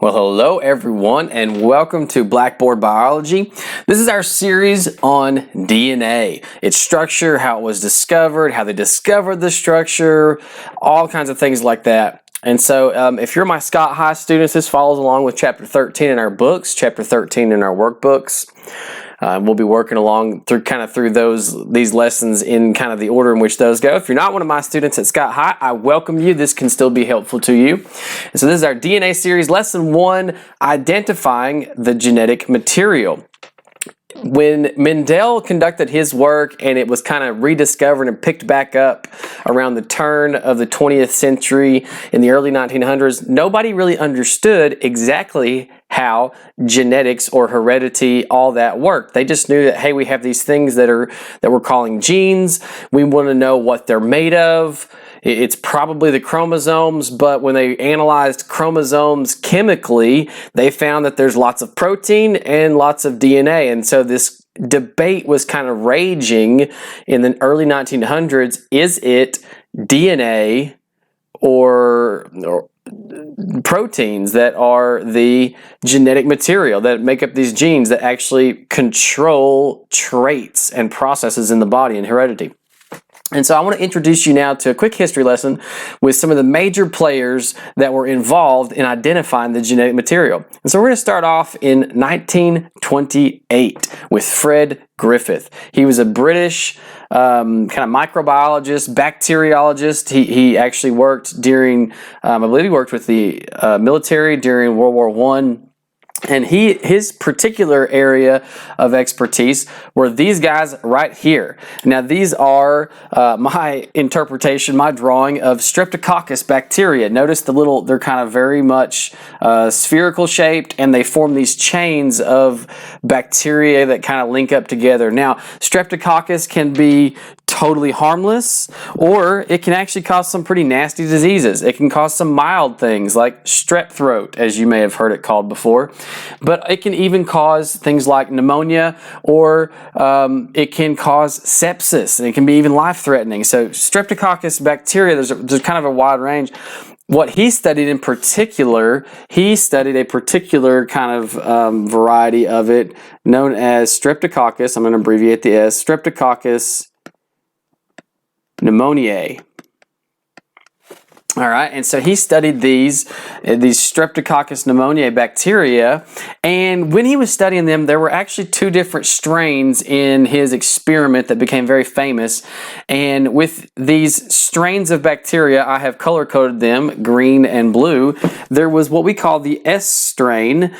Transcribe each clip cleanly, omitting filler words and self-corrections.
Well, hello everyone and welcome to Blackboard Biology. This is our series on DNA, its structure, how it was discovered, how they discovered the structure, all kinds of things like that. And so if you're my Scott High students, this follows along with Chapter 13 in our books, Chapter 13 in our workbooks. We'll be working along through these lessons in kind of the order in which those go. If you're not one of my students at Scott High, I welcome you. This can still be helpful to you. And so this is our DNA series, Lesson 1, Identifying the Genetic Material. When Mendel conducted his work and it was kind of rediscovered and picked back up around the turn of the 20th century in the early 1900s, nobody really understood exactly how genetics or heredity, all that worked. They just knew that, hey, we have these things that we're calling genes. We want to know what they're made of. It's probably the chromosomes, but when they analyzed chromosomes chemically, they found that there's lots of protein and lots of DNA. And so this debate was kind of raging in the early 1900s. Is it DNA or proteins that are the genetic material that make up these genes that actually control traits and processes in the body and heredity? And so I want to introduce you now to a quick history lesson with some of the major players that were involved in identifying the genetic material. And so we're going to start off in 1928 with Fred Griffith. He was a British kind of microbiologist, bacteriologist. He actually worked during, I believe he worked with the military during World War I. And his particular area of expertise were these guys right here. Now these are my interpretation, my drawing of Streptococcus bacteria. Notice they're kind of very much spherical shaped, and they form these chains of bacteria that kind of link up together. Now Streptococcus can be totally harmless, or it can actually cause some pretty nasty diseases. It can cause some mild things like strep throat, as you may have heard it called before, but it can even cause things like pneumonia, or it can cause sepsis, and it can be even life-threatening. So Streptococcus bacteria, there's kind of a wide range. What he studied in particular, he studied a particular kind of variety of it known as Streptococcus. I'm going to abbreviate the S, Streptococcus pneumoniae. All right, and so he studied these Streptococcus pneumoniae bacteria, and when he was studying them, there were actually two different strains in his experiment that became very famous. And with these strains of bacteria, I have color-coded them, green and blue. There was what we call the S strain,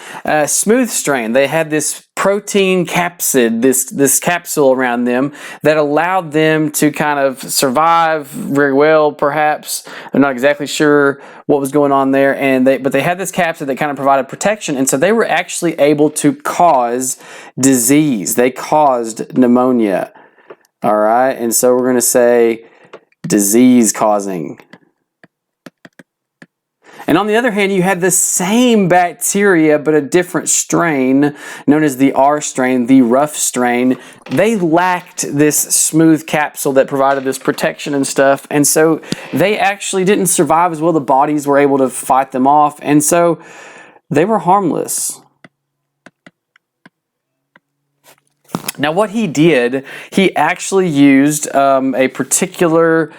smooth strain. They had this protein capsid, this capsule around them that allowed them to kind of survive very well, perhaps. I'm not exactly sure what was going on there, but they had this capsid that kind of provided protection, and so they were actually able to cause disease. They caused pneumonia. All right, and so we're going to say disease causing. And on the other hand, you had the same bacteria, but a different strain known as the R strain, the rough strain. They lacked this smooth capsule that provided this protection and stuff. And so they actually didn't survive as well. The bodies were able to fight them off. And so they were harmless. Now what he did, he actually used a particular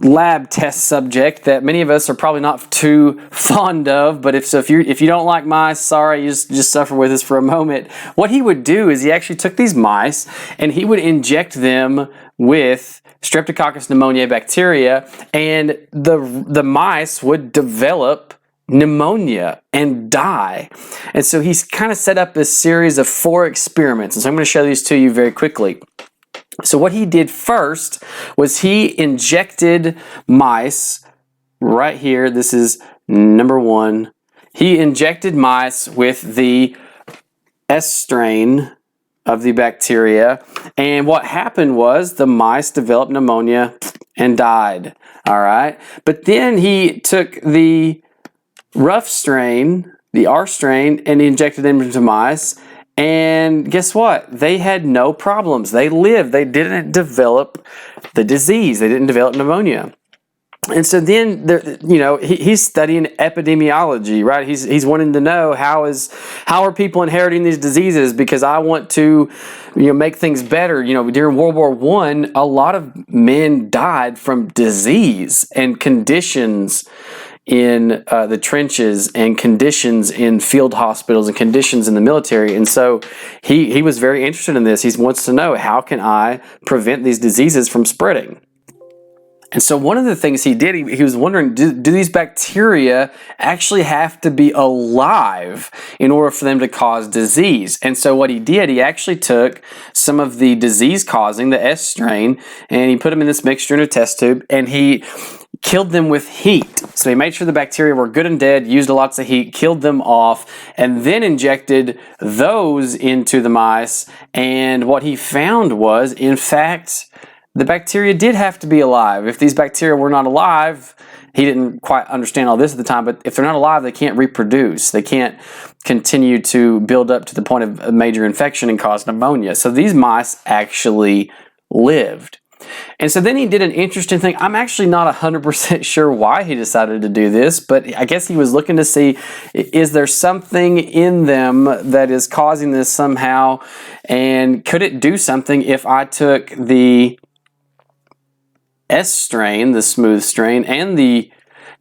lab test subject that many of us are probably not too fond of, but if you don't like mice, sorry, you just suffer with us for a moment. What he would do is he actually took these mice and he would inject them with Streptococcus pneumoniae bacteria, and the mice would develop pneumonia and die. And so he's kind of set up this series of 4 experiments, and so I'm going to show these to you very quickly. So what he did first was he injected mice right here. This is number 1. He injected mice with the S strain of the bacteria, and what happened was the mice developed pneumonia and died. All right, but then he took the rough strain, the R strain, and he injected them into mice. And guess what? They had no problems. They lived. They didn't develop the disease. They didn't develop pneumonia. And so then, he's studying epidemiology, right? He's wanting to know how are people inheriting these diseases, because I want to, make things better. During World War I, a lot of men died from disease and conditions in the trenches and conditions in field hospitals and conditions in the military. And so he was very interested in this. He wants to know, how can I prevent these diseases from spreading? And so one of the things he did, he was wondering, do these bacteria actually have to be alive in order for them to cause disease? And so what he did, he actually took some of the disease causing, the S strain, and he put them in this mixture in a test tube, and he killed them with heat. So he made sure the bacteria were good and dead, used lots of heat, killed them off, and then injected those into the mice. And what he found was, in fact, the bacteria did have to be alive. If these bacteria were not alive, he didn't quite understand all this at the time, but if they're not alive, they can't reproduce. They can't continue to build up to the point of a major infection and cause pneumonia. So these mice actually lived. And so then he did an interesting thing. I'm actually not 100% sure why he decided to do this, but I guess he was looking to see, is there something in them that is causing this somehow? And could it do something if I took the S strain, the smooth strain, and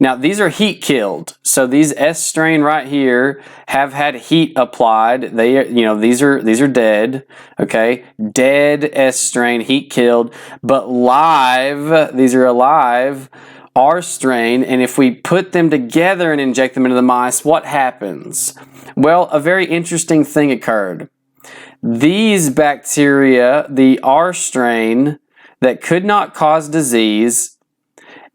now these are heat killed. So these S strain right here have had heat applied. They, these are dead. Okay, dead S strain, heat killed, but live. These are alive R strain. And if we put them together and inject them into the mice, what happens? Well, a very interesting thing occurred. These bacteria, the R strain, that could not cause disease,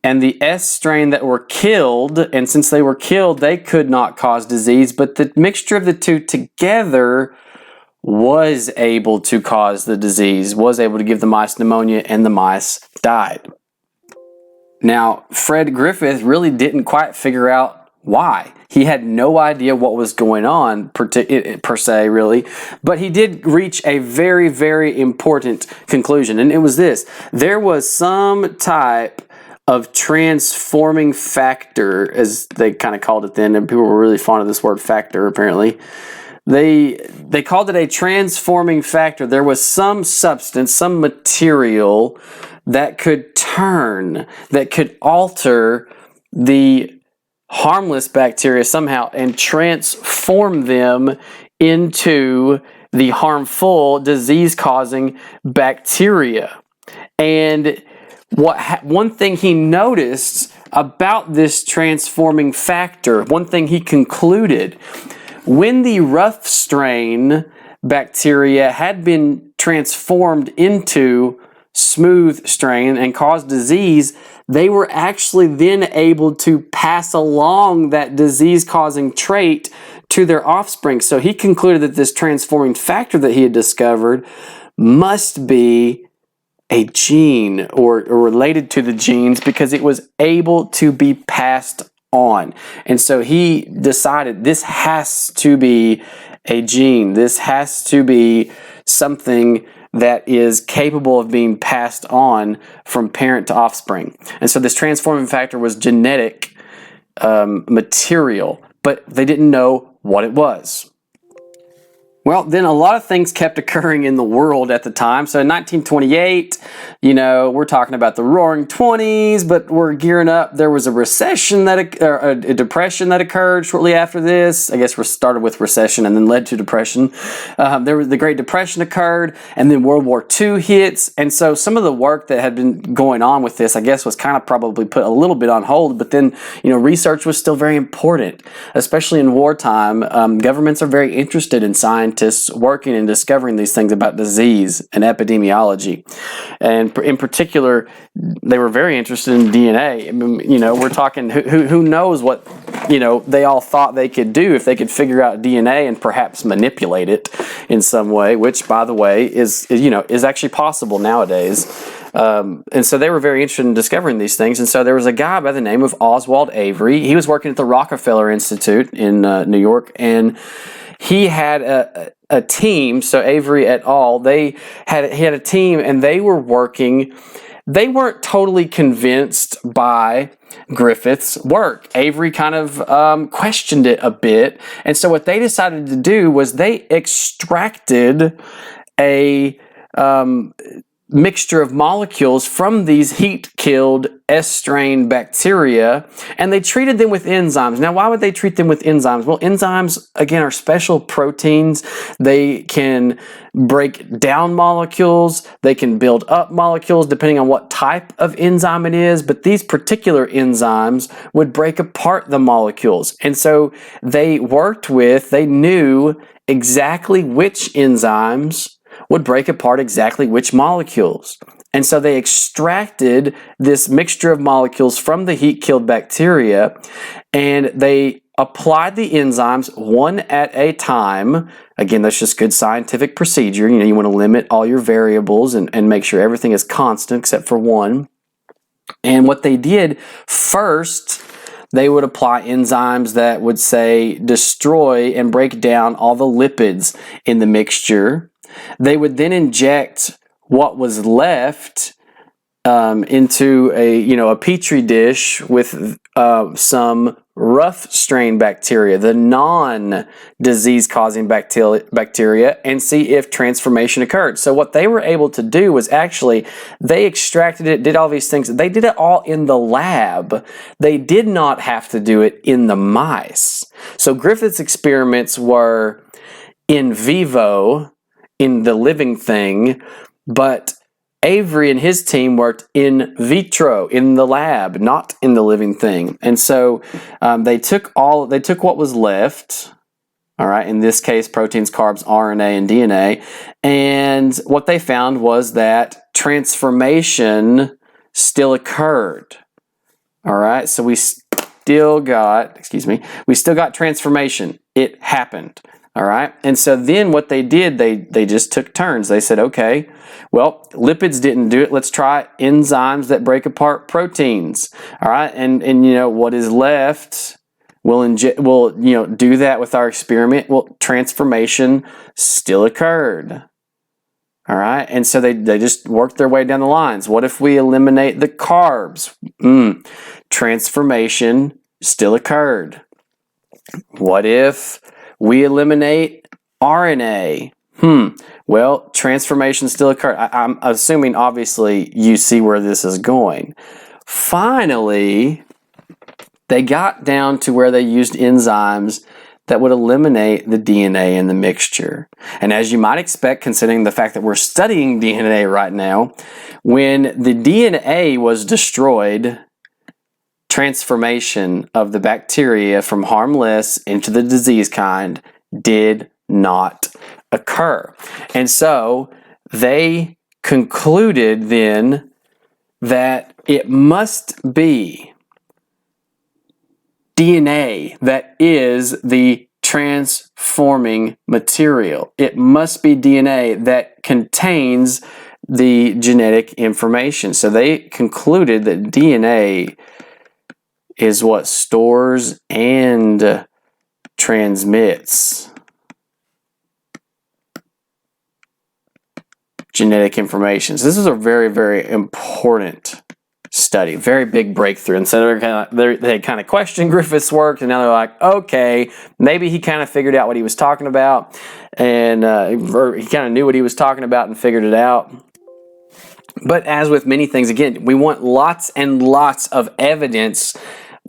and the S strain that were killed, and since they were killed, they could not cause disease, but the mixture of the two together was able to cause the disease, was able to give the mice pneumonia, and the mice died. Now, Fred Griffith really didn't quite figure out why. He had no idea what was going on per se, really, but he did reach a very, very important conclusion, and it was this. There was some type of transforming factor, as they kind of called it then, and people were really fond of this word factor, apparently. They called it a transforming factor. There was some substance, some material that could turn, that could alter the harmless bacteria somehow and transform them into the harmful disease-causing bacteria. And one thing he noticed about this transforming factor, one thing he concluded, when the rough strain bacteria had been transformed into smooth strain and caused disease, they were actually then able to pass along that disease-causing trait to their offspring. So he concluded that this transforming factor that he had discovered must be a gene or related to the genes, because it was able to be passed on. And so he decided this has to be a gene. This has to be something that is capable of being passed on from parent to offspring. And so this transforming factor was genetic material, but they didn't know what it was. Well, then a lot of things kept occurring in the world at the time. So in 1928, we're talking about the Roaring 20s, but we're gearing up. There was a recession a depression that occurred shortly after this. I guess we started with recession and then led to depression. There was the Great Depression occurred, and then World War II hits. And so some of the work that had been going on with this, I guess, was kind of probably put a little bit on hold. But then, research was still very important, especially in wartime. Governments are very interested in scientists working and discovering these things about disease and epidemiology. And in particular, they were very interested in DNA. I mean, we're talking who knows what, they all thought they could do if they could figure out DNA and perhaps manipulate it in some way, which, by the way, is actually possible nowadays. And so they were very interested in discovering these things. And so there was a guy by the name of Oswald Avery. He was working at the Rockefeller Institute in New York, and he had a team. So Avery et al. He had a team, and they were working they weren't totally convinced by Griffith's work. Avery kind of questioned it a bit. And so what they decided to do was they extracted a mixture of molecules from these heat-killed S-strain bacteria, and they treated them with enzymes. Now, why would they treat them with enzymes? Well, enzymes, again, are special proteins. They can break down molecules. They can build up molecules depending on what type of enzyme it is, but these particular enzymes would break apart the molecules. And so they knew exactly which enzymes would break apart exactly which molecules. And so they extracted this mixture of molecules from the heat-killed bacteria, and they applied the enzymes one at a time. Again, that's just good scientific procedure. You want to limit all your variables and make sure everything is constant except for one. And what they did first, they would apply enzymes that would, say, destroy and break down all the lipids in the mixture. They would then inject what was left into a petri dish with some rough strain bacteria, the non-disease causing bacteria, and see if transformation occurred. So what they were able to do was actually they extracted it, did all these things. They did it all in the lab. They did not have to do it in the mice. So Griffith's experiments were in vivo, in the living thing, but Avery and his team worked in vitro, in the lab, not in the living thing. And so they took what was left, all right, in this case, proteins, carbs, RNA, and DNA, and what they found was that transformation still occurred. All right, so we still got transformation. It happened. All right, and so then what they did, they just took turns. They said, okay, well, lipids didn't do it. Let's try enzymes that break apart proteins. All right, and what is left, we'll do that with our experiment. Well, transformation still occurred. All right, and so they just worked their way down the lines. What if we eliminate the carbs? Transformation still occurred. What if we eliminate RNA? Well, transformation still occurred. I'm assuming, obviously, you see where this is going. Finally, they got down to where they used enzymes that would eliminate the DNA in the mixture. And as you might expect, considering the fact that we're studying DNA right now, when the DNA was destroyed, transformation of the bacteria from harmless into the disease kind did not occur. And so they concluded then that it must be DNA that is the transforming material. It must be DNA that contains the genetic information. So they concluded that DNA is what stores and transmits genetic information. So this is a very, very important study, very big breakthrough. And so they kind of questioned Griffith's work, and now they're like, okay, maybe he kind of figured out what he was talking about, and he kind of knew what he was talking about and figured it out. But as with many things, again, we want lots and lots of evidence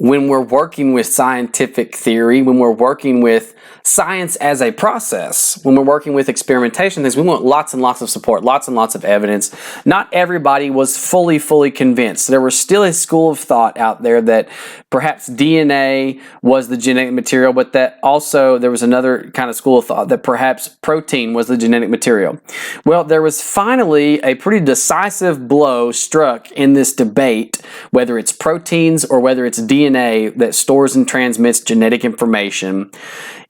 when we're working with scientific theory, when we're working with science as a process, when we're working with experimentation things, we want lots and lots of support, lots and lots of evidence. Not everybody was fully convinced. There was still a school of thought out there that perhaps DNA was the genetic material, but that also there was another kind of school of thought that perhaps protein was the genetic material. Well, there was finally a pretty decisive blow struck in this debate, whether it's proteins or whether it's DNA that stores and transmits genetic information,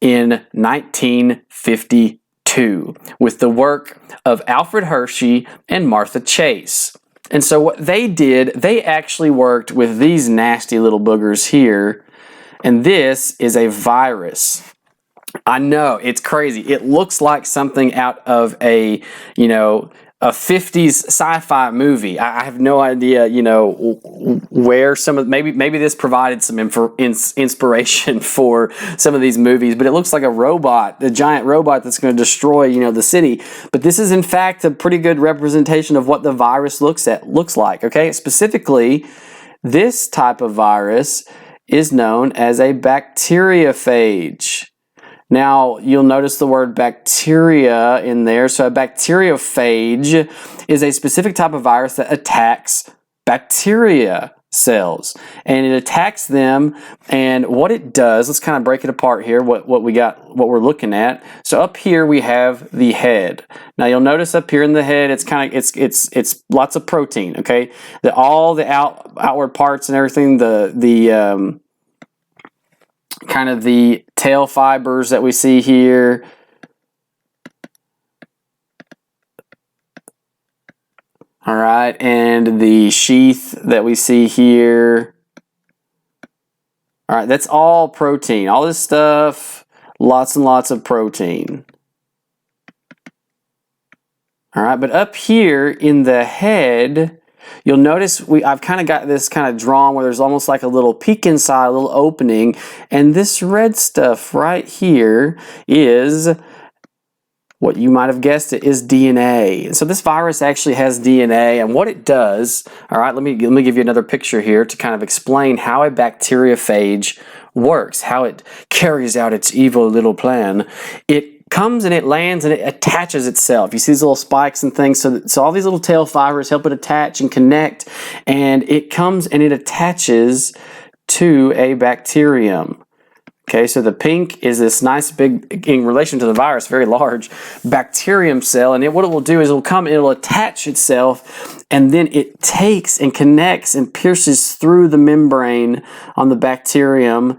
in 1952 with the work of Alfred Hershey and Martha Chase. And so what they did, they actually worked with these nasty little boogers here, and this is a virus. I know, it's crazy. It looks like something out of a, a 50s sci-fi movie. I have no idea, you know, where some of maybe this provided some inspiration for some of these movies, but it looks like a robot, a giant robot that's going to destroy, you know, the city. But this is in fact a pretty good representation of what the virus looks like, okay? Specifically, this type of virus is known as a bacteriophage. Now, you'll notice the word bacteria in there. So a bacteriophage is a specific type of virus that attacks bacteria cells. And it attacks them, and what it does, let's kind of break it apart here, what we're looking at. So up here we have the head. Now you'll notice up here in the head, it's lots of protein, okay? All the outward parts and everything, the kind of the tail fibers that we see here. All right, and the sheath that we see here. All right, that's all protein. All this stuff, lots and lots of protein. All right, but up here in the head, you'll notice I've kind of got this kind of drawn where there's almost like a little peek inside, a little opening, and this red stuff right here is what you might have guessed it is DNA. And so this virus actually has DNA, and what it does, all right, let me give you another picture here to kind of explain how a bacteriophage works, how it carries out its evil little plan. It comes and it lands and it attaches itself. You see these little spikes and things, so all these little tail fibers help it attach and connect, and it comes and it attaches to a bacterium. Okay, so the pink is this nice big, in relation to the virus, very large bacterium cell, and what it will do is it'll attach itself, and then it takes and connects and pierces through the membrane on the bacterium,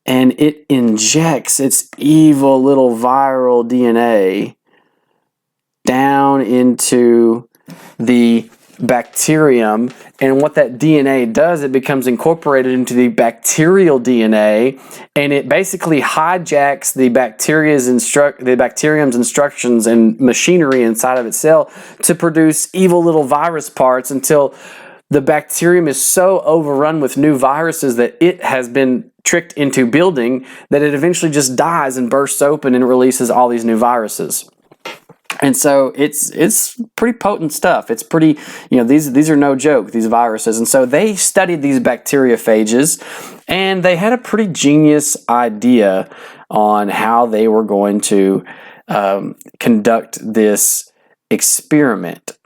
and it injects its evil little viral DNA down into the bacterium. And what that DNA does, it becomes incorporated into the bacterial DNA, and it basically hijacks the bacterium's instructions and machinery inside of itself to produce evil little virus parts until the bacterium is so overrun with new viruses that it has been tricked into building that it eventually just dies and bursts open and releases all these new viruses. And so it's pretty potent stuff. It's pretty, you know, these are no joke, these viruses. And so they studied these bacteriophages, and they had a pretty genius idea on how they were going to conduct this experiment.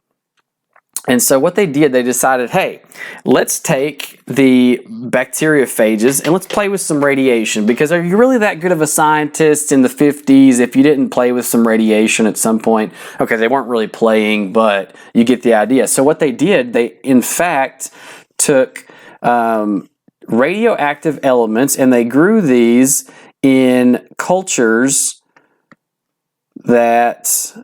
And so what they did, they decided, hey, let's take the bacteriophages and let's play with some radiation, because are you really that good of a scientist in the 50s if you didn't play with some radiation at some point? Okay, they weren't really playing, but you get the idea. So what they did, they in fact took radioactive elements and they grew these in cultures that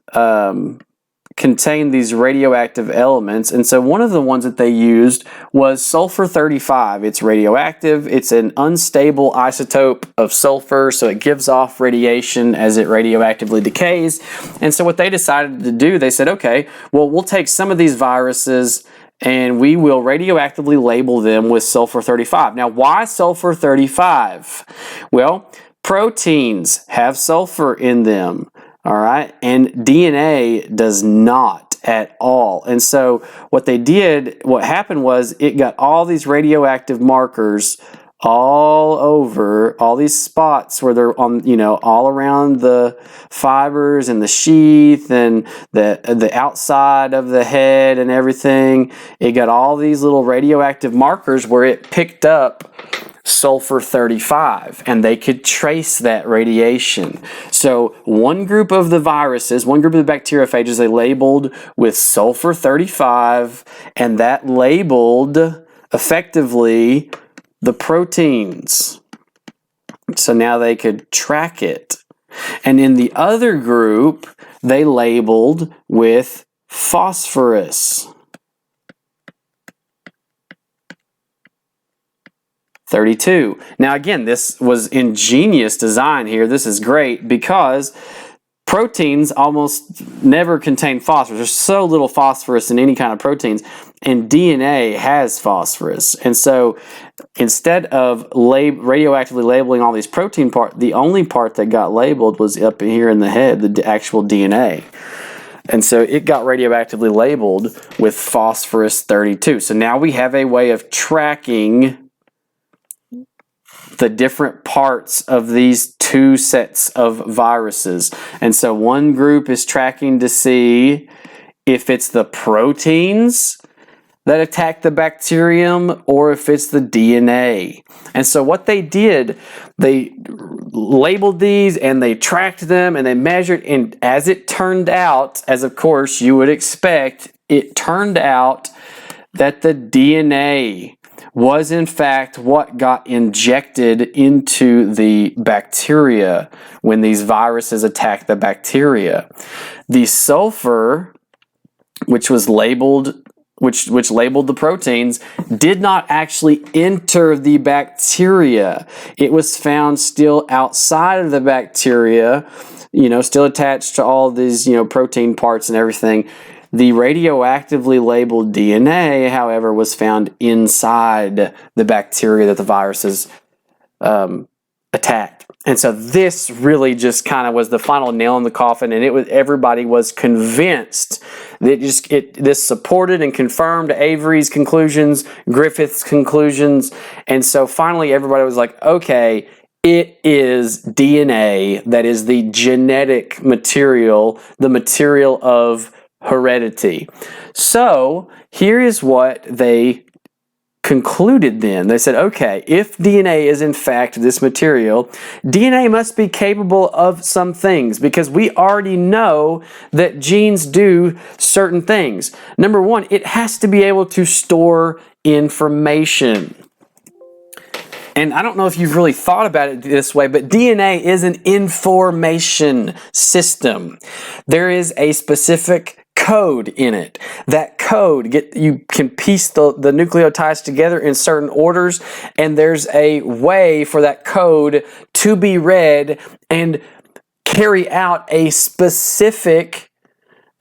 contain these radioactive elements. And so one of the ones that they used was sulfur-35. It's radioactive. It's an unstable isotope of sulfur, so it gives off radiation as it radioactively decays. And so what they decided to do, they said, okay, well, we'll take some of these viruses and we will radioactively label them with sulfur-35. Now, why sulfur-35? Well, proteins have sulfur in them. All right, and DNA does not at all. And so what happened was it got all these radioactive markers all over, all these spots where they're on, you know, all around the fibers and the sheath and the outside of the head and everything. It got all these little radioactive markers where it picked up sulfur-35, and they could trace that radiation. So one group of the viruses, one group of the bacteriophages, they labeled with sulfur-35, and that labeled effectively the proteins. So now they could track it. And in the other group, they labeled with phosphorus. 32. Now again, this was ingenious design here. This is great because proteins almost never contain phosphorus. There's so little phosphorus in any kind of proteins, and DNA has phosphorus. And so instead of radioactively labeling all these protein parts, the only part that got labeled was up here in the head, the actual DNA. And so it got radioactively labeled with phosphorus 32. So now we have a way of tracking the different parts of these two sets of viruses. And so one group is tracking to see if it's the proteins that attack the bacterium or if it's the DNA. And so what they did, they labeled these and they tracked them and they measured, and as it turned out, as of course you would expect, it turned out that the DNA was in fact what got injected into the bacteria when these viruses attacked the bacteria. The sulfur, which was labeled, which labeled the proteins, did not actually enter the bacteria. It was found still outside of the bacteria, still attached to all these, protein parts and everything. The radioactively labeled DNA, however, was found inside the bacteria that the viruses attacked. And so this really just kind of was the final nail in the coffin, and everybody was convinced that this supported and confirmed Avery's conclusions, Griffith's conclusions, and so finally everybody was like, okay, it is DNA that is the genetic material, the material of heredity. So here is what they concluded then. They said, okay, if DNA is in fact this material, DNA must be capable of some things, because we already know that genes do certain things. Number one, it has to be able to store information. And I don't know if you've really thought about it this way, but DNA is an information system. There is a specific code in it. That code, you can piece the nucleotides together in certain orders, and there's a way for that code to be read and carry out a specific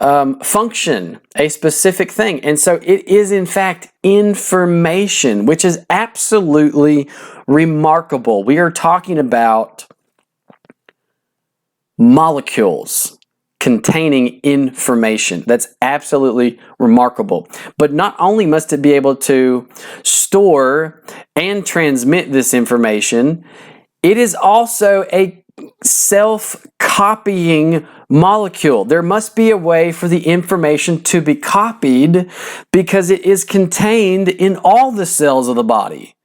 function, a specific thing. And so it is in fact information, which is absolutely remarkable. We are talking about molecules containing information. That's absolutely remarkable. But not only must it be able to store and transmit this information, it is also a self-copying molecule. There must be a way for the information to be copied, because it is contained in all the cells of the body.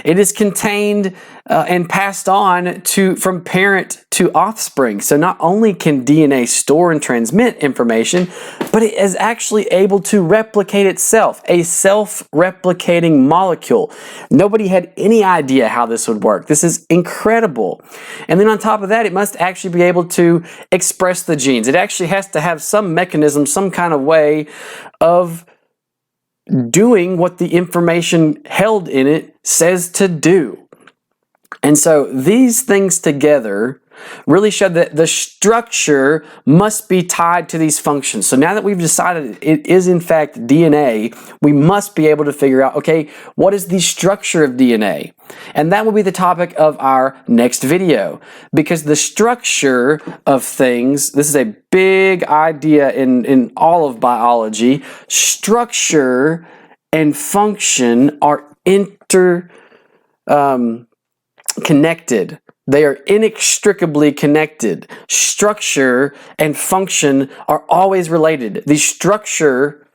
It is contained and passed on from parent to offspring. So not only can DNA store and transmit information, but it is actually able to replicate itself, a self-replicating molecule. Nobody had any idea how this would work. This is incredible. And then on top of that, it must actually be able to express the genes. It actually has to have some mechanism, some kind of way of doing what the information held in it says to do. And so these things together really show that the structure must be tied to these functions. So now that we've decided it is in fact DNA, we must be able to figure out, okay, what is the structure of DNA? And that will be the topic of our next video, because the structure of things, this is a big idea in all of biology. Structure and function are connected. They are inextricably connected. Structure and function are always related. The structure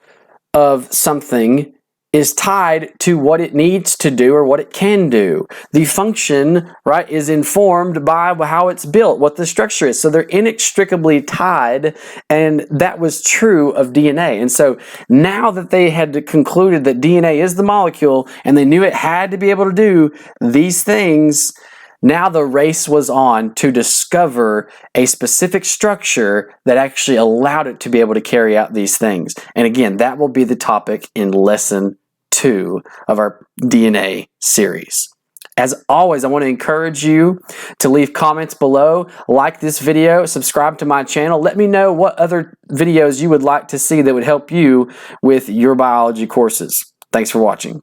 of something is tied to what it needs to do or what it can do. The function, right, is informed by how it's built, what the structure is. So they're inextricably tied, and that was true of DNA. And so now that they had concluded that DNA is the molecule and they knew it had to be able to do these things, now the race was on to discover a specific structure that actually allowed it to be able to carry out these things. And again, that will be the topic in lesson 2 of our DNA series. As always, I want to encourage you to leave comments below, like this video, subscribe to my channel. Let me know what other videos you would like to see that would help you with your biology courses. Thanks for watching.